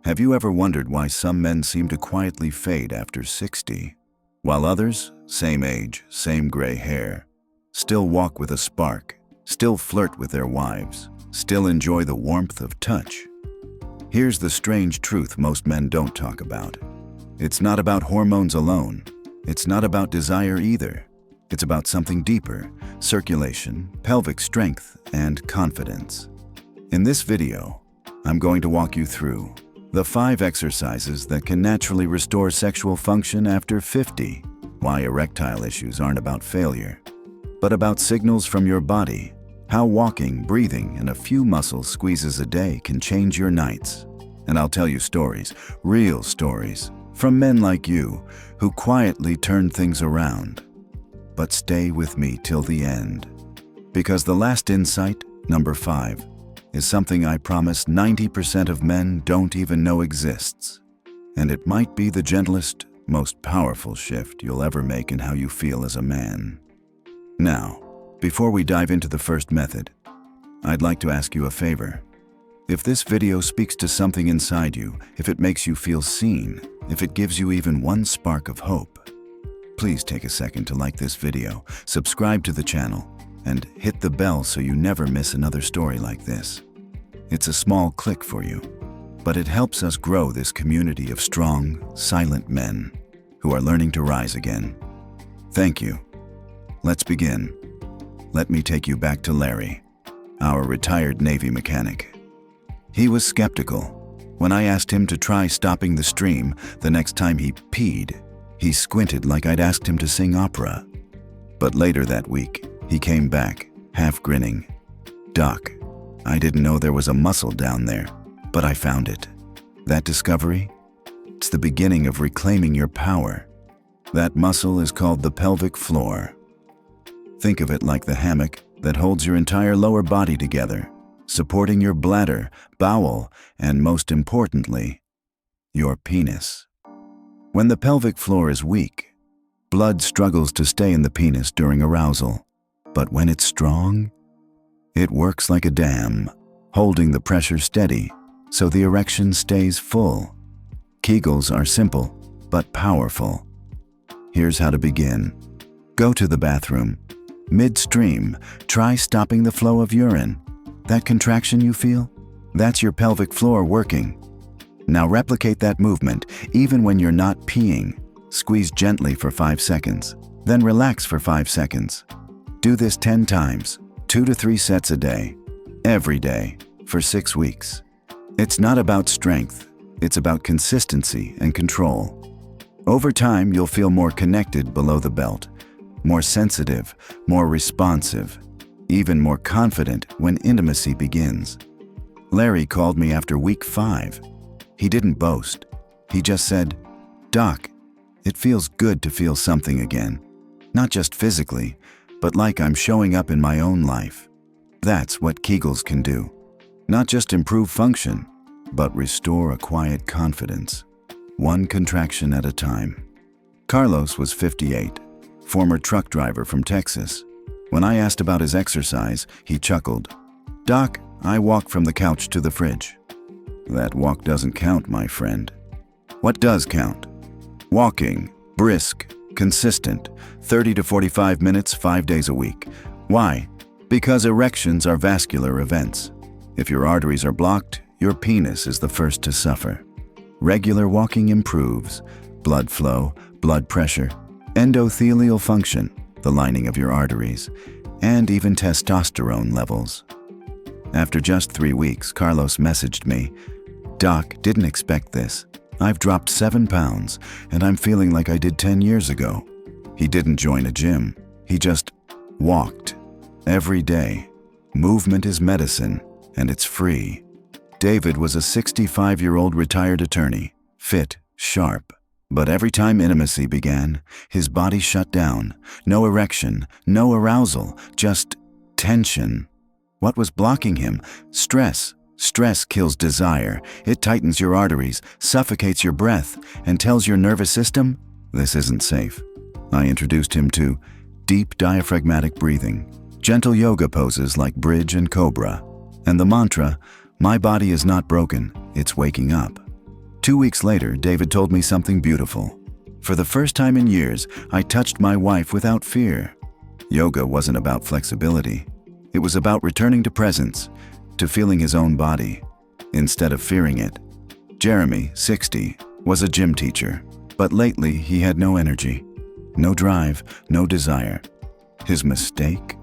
Have you ever wondered why some men seem to quietly fade after 60, while others, same age, same gray hair, still walk with a spark, still flirt with their wives, still enjoy the warmth of touch? Here's the strange truth most men don't talk about. It's not about hormones alone. It's not about desire either. It's about something deeper: circulation, pelvic strength, and confidence. In this video, I'm going to walk you through the 5 exercises that can naturally restore sexual function after 50, why erectile issues aren't about failure, but about signals from your body, how walking, breathing, and a few muscle squeezes a day can change your nights. And I'll tell you stories, real stories, from men like you who quietly turn things around. But stay with me till the end, because the last insight, number 5, is something I promise 90% of men don't even know exists. And it might be the gentlest, most powerful shift you'll ever make in how you feel as a man. Now, before we dive into the first method, I'd like to ask you a favor. If this video speaks to something inside you, if it makes you feel seen, if it gives you even one spark of hope, please take a second to like this video, subscribe to the channel, and hit the bell so you never miss another story like this. It's a small click for you, but it helps us grow this community of strong, silent men who are learning to rise again. Thank you. Let's begin. Let me take you back to Larry, our retired Navy mechanic. He was skeptical. When I asked him to try stopping the stream the next time he peed, he squinted like I'd asked him to sing opera. But later that week, he came back, half grinning. "Doc, I didn't know there was a muscle down there, but I found it. That discovery? It's the beginning of reclaiming your power. That muscle is called the pelvic floor. Think of it like the hammock that holds your entire lower body together, supporting your bladder, bowel, and most importantly, your penis. When the pelvic floor is weak, blood struggles to stay in the penis during arousal. But when it's strong, it works like a dam, holding the pressure steady so the erection stays full. Kegels are simple, but powerful. Here's how to begin. Go to the bathroom. Midstream, try stopping the flow of urine. That contraction you feel? That's your pelvic floor working. Now replicate that movement even when you're not peeing. Squeeze gently for 5 seconds, then relax for 5 seconds. Do this 10 times, 2 to 3 sets a day, every day, for 6 weeks. It's not about strength, it's about consistency and control. Over time, you'll feel more connected below the belt, more sensitive, more responsive, even more confident when intimacy begins. Larry called me after week 5. He didn't boast. He just said, "Doc, it feels good to feel something again. Not just physically, but like I'm showing up in my own life." That's what Kegels can do. Not just improve function, but restore a quiet confidence, one contraction at a time. Carlos was 58, former truck driver from Texas. When I asked about his exercise, he chuckled. "Doc, I walk from the couch to the fridge." That walk doesn't count, my friend. What does count? Walking, brisk, consistent, 30 to 45 minutes, 5 days a week. Why? Because erections are vascular events. If your arteries are blocked, your penis is the first to suffer. Regular walking improves blood flow, blood pressure, endothelial function, the lining of your arteries, and even testosterone levels. After just 3 weeks, Carlos messaged me, "Doc, didn't expect this. I've dropped 7 pounds, and I'm feeling like I did 10 years ago." He didn't join a gym. He just walked. Every day. Movement is medicine, and it's free. David was a 65-year-old retired attorney, fit, sharp. But every time intimacy began, his body shut down. No erection, no arousal, just tension. What was blocking him? Stress. Stress kills desire. It tightens your arteries, suffocates your breath, and tells your nervous system, this isn't safe. I introduced him to deep diaphragmatic breathing, gentle yoga poses like bridge and cobra, and the mantra, "My body is not broken, it's waking up." 2 weeks later, David told me something beautiful. For the first time in years, I touched my wife without fear. Yoga wasn't about flexibility. It was about returning to presence, to feeling his own body, instead of fearing it. Jeremy, 60, was a gym teacher, but lately he had no energy, no drive, no desire. His mistake?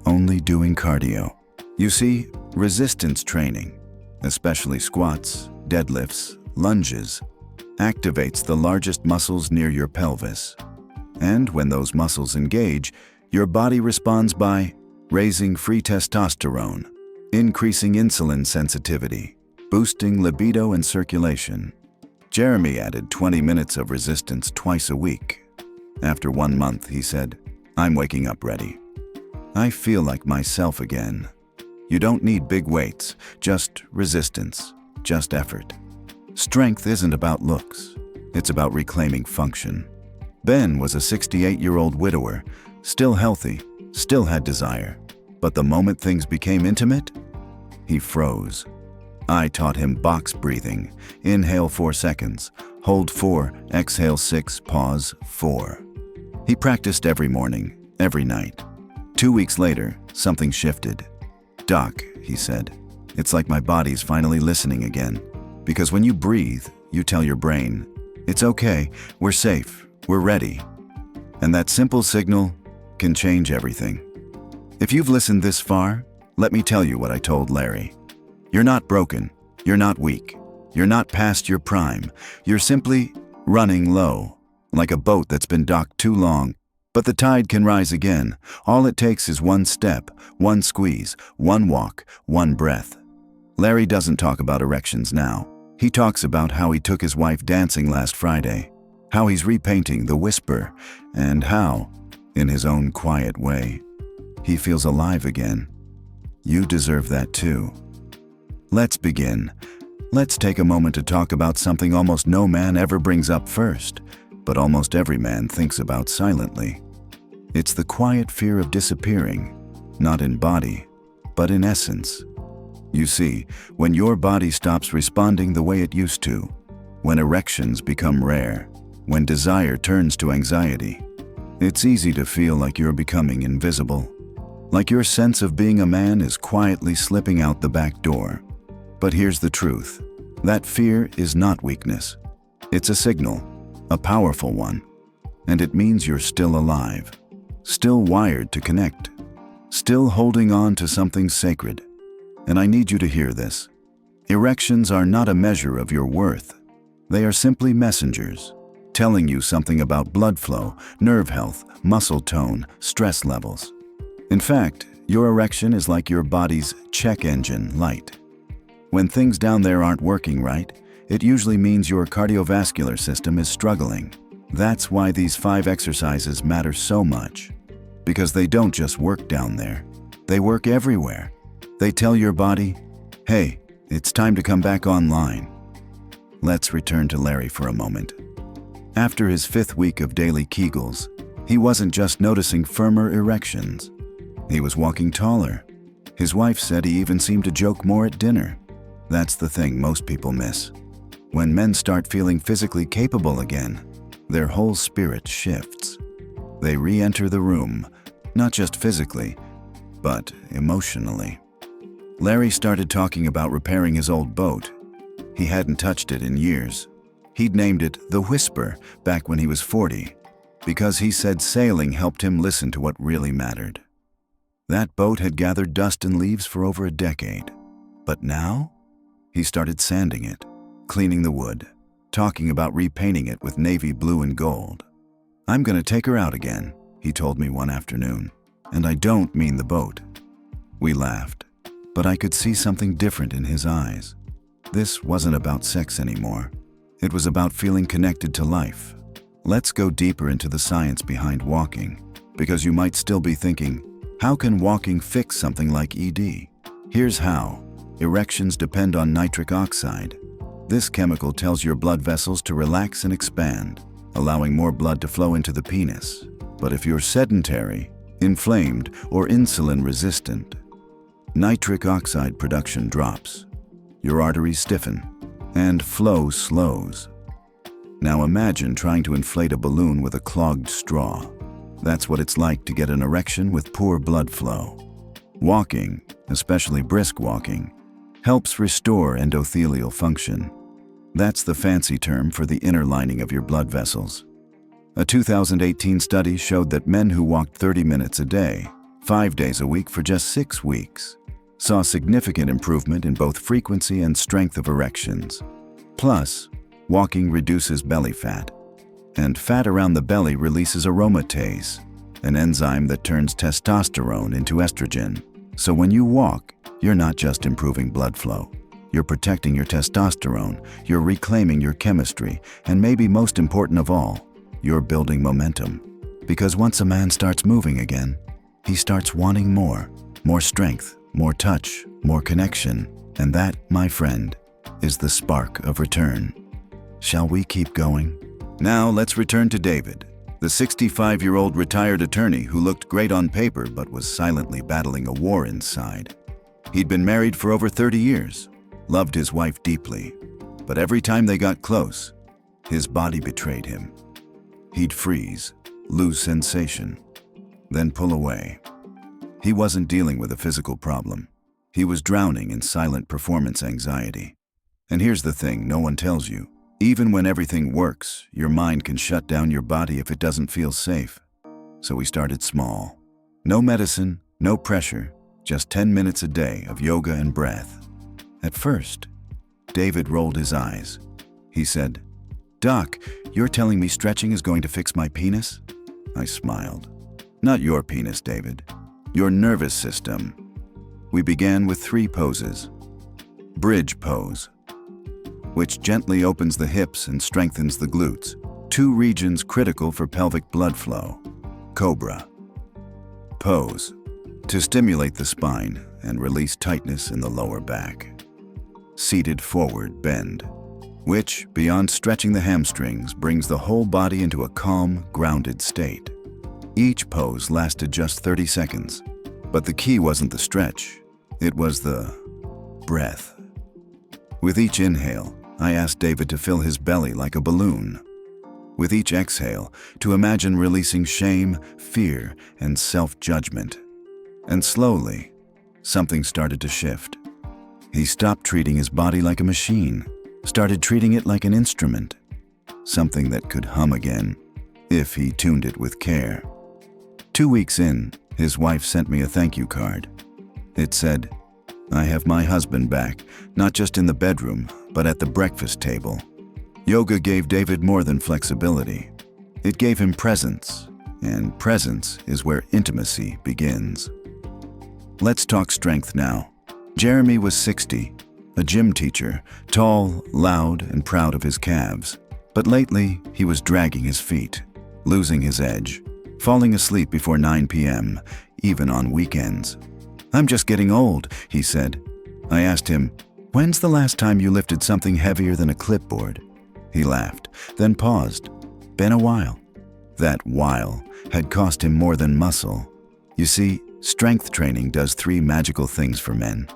Only doing cardio. You see, resistance training, especially squats, deadlifts, lunges, activates the largest muscles near your pelvis. And when those muscles engage, your body responds by raising free testosterone, increasing insulin sensitivity, boosting libido and circulation. Jeremy added 20 minutes of resistance twice a week. After 1 month, he said, "I'm waking up ready. I feel like myself again." You don't need big weights, just resistance, just effort. Strength isn't about looks. It's about reclaiming function. Ben was a 68-year-old widower, still healthy, still had desire. But the moment things became intimate, he froze. I taught him box breathing. Inhale 4 seconds, hold 4, exhale 6, pause 4. He practiced every morning, every night. 2 weeks later, something shifted. "Doc," he said, "it's like my body's finally listening again. Because when you breathe, you tell your brain, it's okay, we're safe, we're ready." And that simple signal can change everything. If you've listened this far, let me tell you what I told Larry. You're not broken, you're not weak, you're not past your prime, you're simply running low, like a boat that's been docked too long. But the tide can rise again. All it takes is one step, one squeeze, one walk, one breath. Larry doesn't talk about erections now. He talks about how he took his wife dancing last Friday, how he's repainting The Whisper, and how, in his own quiet way, he feels alive again. You deserve that too. Let's begin. Let's take a moment to talk about something almost no man ever brings up first, but almost every man thinks about silently. It's the quiet fear of disappearing, not in body, but in essence. You see, when your body stops responding the way it used to, when erections become rare, when desire turns to anxiety, it's easy to feel like you're becoming invisible, like your sense of being a man is quietly slipping out the back door. But here's the truth. That fear is not weakness. It's a signal, a powerful one, and it means you're still alive, still wired to connect, still holding on to something sacred. And I need you to hear this. Erections are not a measure of your worth. They are simply messengers, telling you something about blood flow, nerve health, muscle tone, stress levels. In fact, your erection is like your body's check engine light. When things down there aren't working right, it usually means your cardiovascular system is struggling. That's why these 5 exercises matter so much. Because they don't just work down there. They work everywhere. They tell your body, hey, it's time to come back online. Let's return to Larry for a moment. After his 5th week of daily Kegels, he wasn't just noticing firmer erections. He was walking taller. His wife said he even seemed to joke more at dinner. That's the thing most people miss. When men start feeling physically capable again, their whole spirit shifts. They re-enter the room, not just physically, but emotionally. Larry started talking about repairing his old boat. He hadn't touched it in years. He'd named it The Whisper back when he was 40, because he said sailing helped him listen to what really mattered. That boat had gathered dust and leaves for over a decade. But now, he started sanding it, cleaning the wood, talking about repainting it with navy blue and gold. "I'm gonna take her out again," he told me one afternoon, "and I don't mean the boat." We laughed, but I could see something different in his eyes. This wasn't about sex anymore. It was about feeling connected to life. Let's go deeper into the science behind walking, because you might still be thinking, how can walking fix something like ED? Here's how. Erections depend on nitric oxide. This chemical tells your blood vessels to relax and expand, allowing more blood to flow into the penis. But if you're sedentary, inflamed, or insulin resistant, nitric oxide production drops. Your arteries stiffen, and flow slows. Now imagine trying to inflate a balloon with a clogged straw. That's what it's like to get an erection with poor blood flow. Walking, especially brisk walking, helps restore endothelial function. That's the fancy term for the inner lining of your blood vessels. A 2018 study showed that men who walked 30 minutes a day, 5 days a week for just 6 weeks, saw significant improvement in both frequency and strength of erections. Plus, walking reduces belly fat, and fat around the belly releases aromatase, an enzyme that turns testosterone into estrogen. So when you walk, you're not just improving blood flow. You're protecting your testosterone, you're reclaiming your chemistry, and maybe most important of all, you're building momentum. Because once a man starts moving again, he starts wanting more strength, more touch, more connection. And that, my friend, is the spark of return. Shall we keep going? Now let's return to David, the 65-year-old retired attorney who looked great on paper but was silently battling a war inside. He'd been married for over 30 years, loved his wife deeply, but every time they got close, his body betrayed him. He'd freeze, lose sensation, then pull away. He wasn't dealing with a physical problem. He was drowning in silent performance anxiety. And here's the thing no one tells you. Even when everything works, your mind can shut down your body if it doesn't feel safe. So we started small. No medicine, no pressure, just 10 minutes a day of yoga and breath. At first, David rolled his eyes. He said, "Doc, you're telling me stretching is going to fix my penis?" I smiled. "Not your penis, David. Your nervous system." We began with 3 poses. Bridge pose, which gently opens the hips and strengthens the glutes, 2 regions critical for pelvic blood flow. Cobra pose, to stimulate the spine and release tightness in the lower back. Seated forward bend, which, beyond stretching the hamstrings, brings the whole body into a calm, grounded state. Each pose lasted just 30 seconds, but the key wasn't the stretch, it was the breath. With each inhale, I asked David to fill his belly like a balloon. With each exhale, to imagine releasing shame, fear, and self-judgment. And slowly, something started to shift. He stopped treating his body like a machine, started treating it like an instrument, something that could hum again, if he tuned it with care. 2 weeks in, his wife sent me a thank you card. It said, "I have my husband back, not just in the bedroom, but at the breakfast table." Yoga gave David more than flexibility. It gave him presence, and presence is where intimacy begins. Let's talk strength now. Jeremy was 60, a gym teacher, tall, loud, and proud of his calves. But lately, he was dragging his feet, losing his edge, falling asleep before 9 p.m., even on weekends. "I'm just getting old," he said. I asked him, "When's the last time you lifted something heavier than a clipboard?" He laughed, then paused. "Been a while." That while had cost him more than muscle. You see, strength training does 3 magical things for men.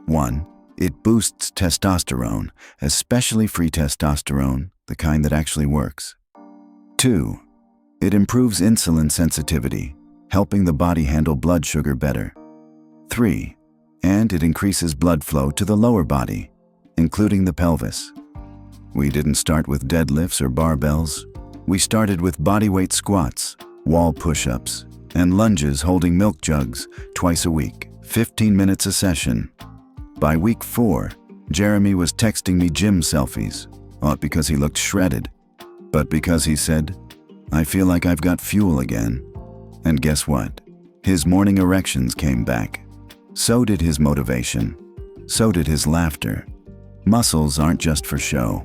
1, it boosts testosterone, especially free testosterone, the kind that actually works. 2, it improves insulin sensitivity, helping the body handle blood sugar better. 3, and it increases blood flow to the lower body, including the pelvis. We didn't start with deadlifts or barbells. We started with bodyweight squats, wall push-ups, and lunges holding milk jugs twice a week, 15 minutes a session. By week 4, Jeremy was texting me gym selfies, not because he looked shredded, but because he said, "I feel like I've got fuel again." And guess what? His morning erections came back. So did his motivation. So did his laughter. Muscles aren't just for show.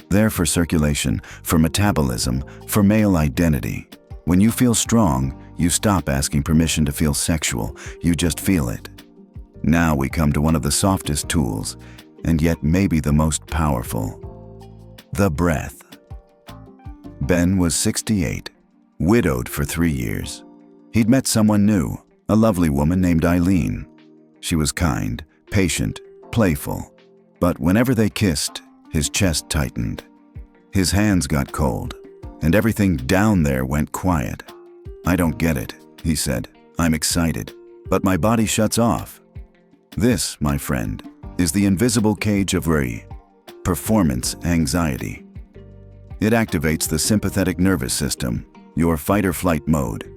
They're for circulation, for metabolism, for male identity. When you feel strong, you stop asking permission to feel sexual. You just feel it. Now we come to one of the softest tools, and yet maybe the most powerful. The breath. Ben was 68, widowed for 3 years. He'd met someone new, a lovely woman named Eileen. She was kind, patient, playful. But whenever they kissed, His chest tightened. His hands got cold, and everything down there went quiet. "I don't get it," he said. "I'm excited, but my body shuts off." This, my friend, is the invisible cage of performance anxiety. It activates the sympathetic nervous system, your fight-or-flight mode.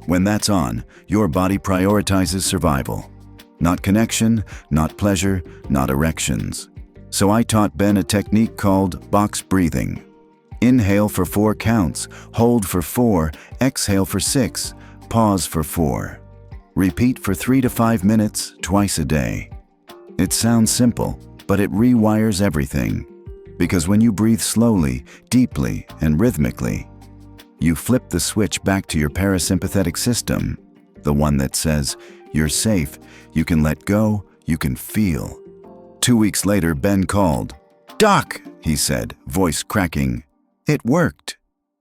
When that's on, your body prioritizes survival. Not connection, not pleasure, not erections. So I taught Ben a technique called box breathing. Inhale for 4 counts, hold for 4, exhale for 6, pause for 4. Repeat for 3 to 5 minutes, twice a day. It sounds simple, but it rewires everything. Because when you breathe slowly, deeply, and rhythmically, you flip the switch back to your parasympathetic system, the one that says, "You're safe, you can let go, you can feel." 2 weeks later, Ben called. "Doc," he said, voice cracking. "It worked.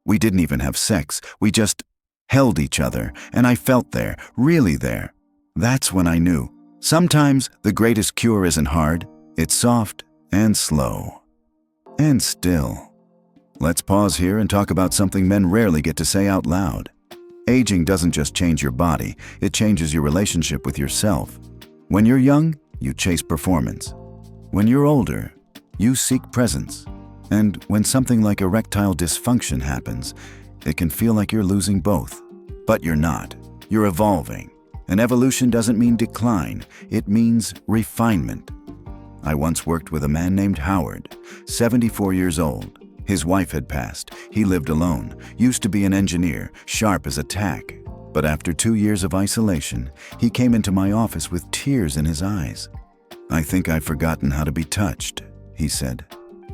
We didn't even have sex, we just held each other, and I felt there, really there." That's when I knew. Sometimes the greatest cure isn't hard, it's soft and slow. And still. Let's pause here and talk about something men rarely get to say out loud. Aging doesn't just change your body, it changes your relationship with yourself. When you're young, you chase performance. When you're older, you seek presence. And when something like erectile dysfunction happens, it can feel like you're losing both. But you're not. You're evolving. And evolution doesn't mean decline, it means refinement. I once worked with a man named Howard, 74 years old. His wife had passed. He lived alone, used to be an engineer, sharp as a tack. But after 2 years of isolation, he came into my office with tears in his eyes. "I think I've forgotten how to be touched," he said.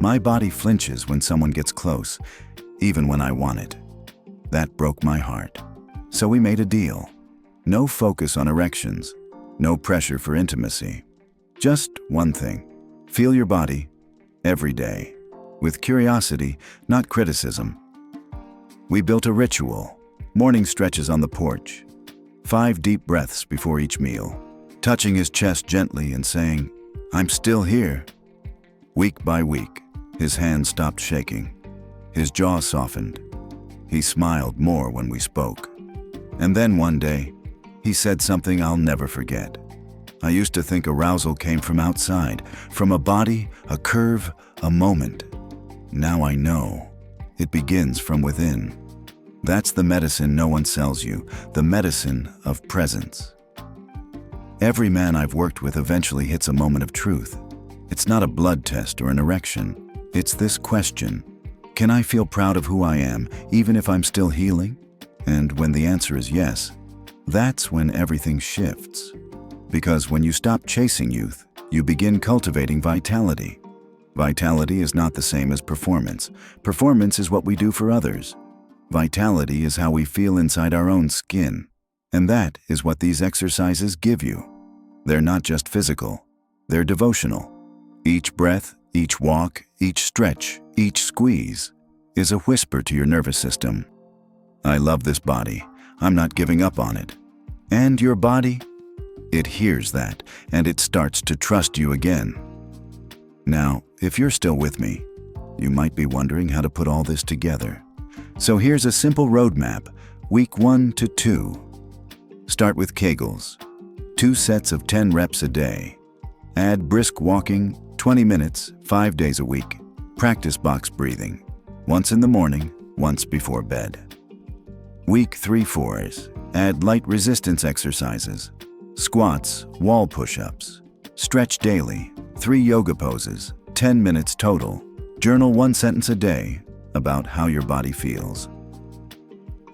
"My body flinches when someone gets close, even when I want it." That broke my heart. So we made a deal. No focus on erections, no pressure for intimacy. Just one thing, feel your body every day, with curiosity, not criticism. We built a ritual, morning stretches on the porch, 5 deep breaths before each meal, touching his chest gently and saying, "I'm still here." Week by week, his hands stopped shaking. His jaw softened. He smiled more when we spoke. And then one day, he said something I'll never forget. "I used to think arousal came from outside, from a body, a curve, a moment. Now I know. It begins from within." That's the medicine no one sells you, the medicine of presence. Every man I've worked with eventually hits a moment of truth. It's not a blood test or an erection. It's this question: can I feel proud of who I am, even if I'm still healing? And when the answer is yes, that's when everything shifts. Because when you stop chasing youth, you begin cultivating vitality. Vitality is not the same as performance. Performance is what we do for others. Vitality is how we feel inside our own skin. And that is what these exercises give you. They're not just physical, they're devotional. Each breath, each walk, each stretch, each squeeze is a whisper to your nervous system. "I love this body. I'm not giving up on it." And your body? It hears that, and it starts to trust you again. Now, if you're still with me, you might be wondering how to put all this together. So here's a simple roadmap, week 1 to 2. Start with Kegels, 2 sets of 10 reps a day. Add brisk walking, 20 minutes, 5 days a week. Practice box breathing, once in the morning, once before bed. Week 3/4s, add light resistance exercises. Squats, wall push-ups. Stretch daily, 3 yoga poses, 10 minutes total. Journal 1 sentence a day about how your body feels.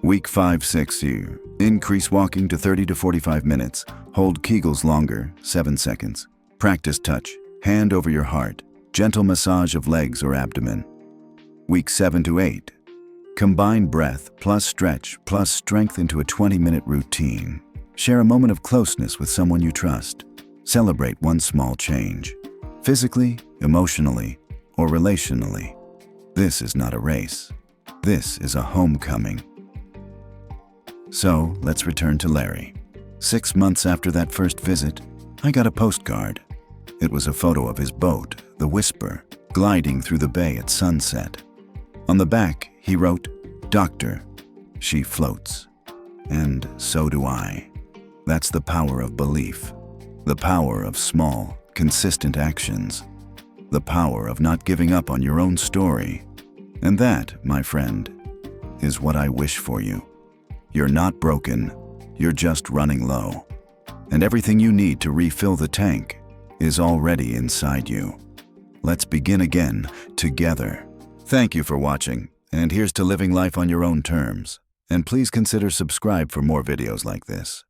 Week 5/6, increase walking to 30 to 45 minutes. Hold Kegels longer, 7 seconds. Practice touch, hand over your heart, gentle massage of legs or abdomen. Week 7 to 8, combine breath plus stretch plus strength into a 20-minute routine. Share a moment of closeness with someone you trust. Celebrate one small change, physically, emotionally, or relationally. This is not a race. This is a homecoming. So, let's return to Larry. 6 months after that first visit, I got a postcard. It was a photo of his boat, the Whisper, gliding through the bay at sunset. On the back, he wrote, "Doctor, she floats. And so do I." That's the power of belief. The power of small, consistent actions. The power of not giving up on your own story. And that, my friend, is what I wish for you. You're not broken. You're just running low. And everything you need to refill the tank is already inside you. Let's begin again, together. Thank you for watching, and here's to living life on your own terms. And please consider subscribe for more videos like this.